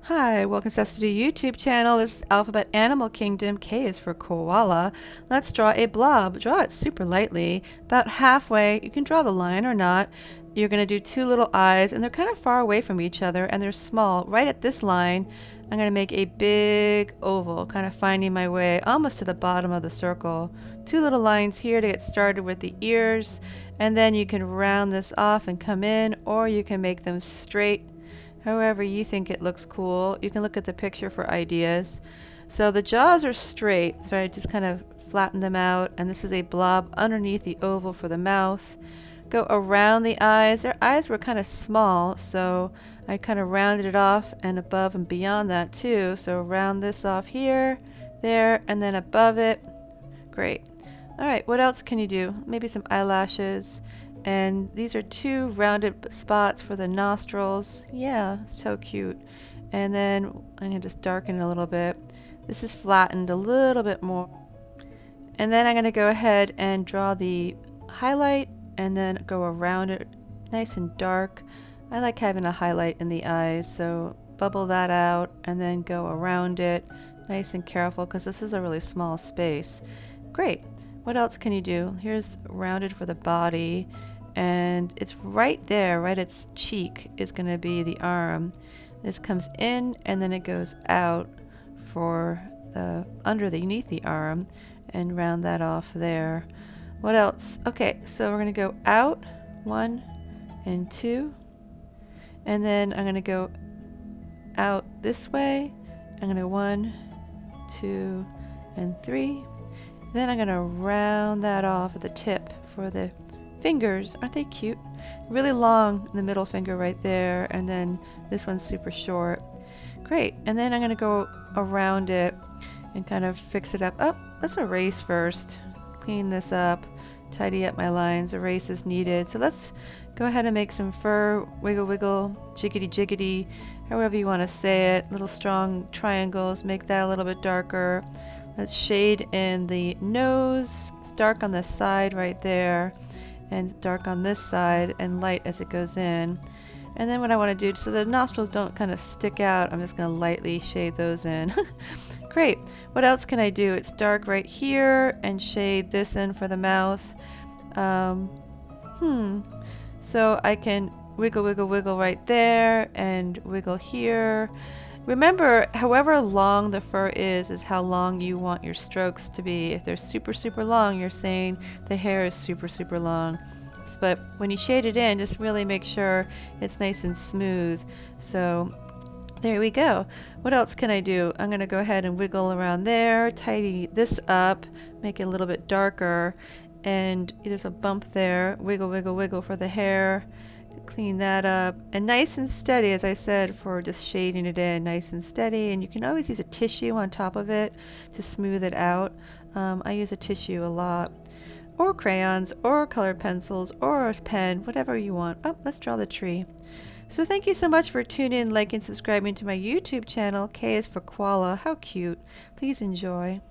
Hi, welcome to the YouTube channel. This is Alphabet Animal Kingdom. K is for koala. Let's draw a blob. Draw it super lightly, about halfway. You can draw the line or not. You're going to do two little eyes, and they're kind of far away from each other, and they're small. Right at this line, I'm going to make a big oval, kind of finding my way almost to the bottom of the circle. Two little lines here to get started with the ears, and then you can round this off and come in, or you can make them straight. However you think it looks cool. You can look at the picture for ideas. So the jaws are straight, so I just kind of flatten them out, and this is a blob underneath the oval for the mouth. Go around the eyes. Their eyes were kind of small, so I kind of rounded it off and above and beyond that too. So round this off here, there, and then above it. Great. Alright, what else can you do? Maybe some eyelashes. And these are two rounded spots for the nostrils. Yeah, so cute. And then I'm going to just darken it a little bit. This is flattened a little bit more. And then I'm going to go ahead and draw the highlight and then go around it nice and dark. I like having a highlight in the eyes, so bubble that out and then go around it nice and careful because this is a really small space. Great. What else can you do? Here's rounded for the body. And it's right there, right its cheek is going to be the arm. This comes in and then it goes out for the underneath the arm and round that off there. What else? Okay, so we're going to go out 1 and 2, and then I'm going to go out this way. I'm going to 1, 2, and 3. Then I'm going to round that off at the tip for the fingers. Aren't they cute? Really long, the middle finger right there, and then this one's super short. Great. And then I'm going to go around it and kind of fix it up. Oh, let's erase first. Clean this up, tidy up my lines. Erase is needed. So let's go ahead and make some fur. Wiggle, wiggle, jiggity, jiggity, however you want to say it. Little strong triangles. Make that a little bit darker. Let's shade in the nose. It's dark on the side right there, and dark on this side and light as it goes in. And then what I want to do, so the nostrils don't kind of stick out, I'm just going to lightly shade those in. Great. What else can I do? It's dark right here, and shade this in for the mouth. So I can wiggle, wiggle, wiggle right there and wiggle here. Remember, however long the fur is how long you want your strokes to be. If they're super, super long, you're saying the hair is super, super long. But when you shade it in, just really make sure it's nice and smooth. So there we go. What else can I do? I'm going to go ahead and wiggle around there, tidy this up, make it a little bit darker. And there's a bump there. Wiggle, wiggle, wiggle for the hair. Clean that up, and nice and steady, as I said, for just shading it in, nice and steady. And you can always use a tissue on top of it to smooth it out. I use a tissue a lot, or crayons, or colored pencils, or a pen, whatever you want. Oh, let's draw the tree. So thank you so much for tuning in, liking, subscribing to my YouTube channel. K is for koala. How cute. Please enjoy.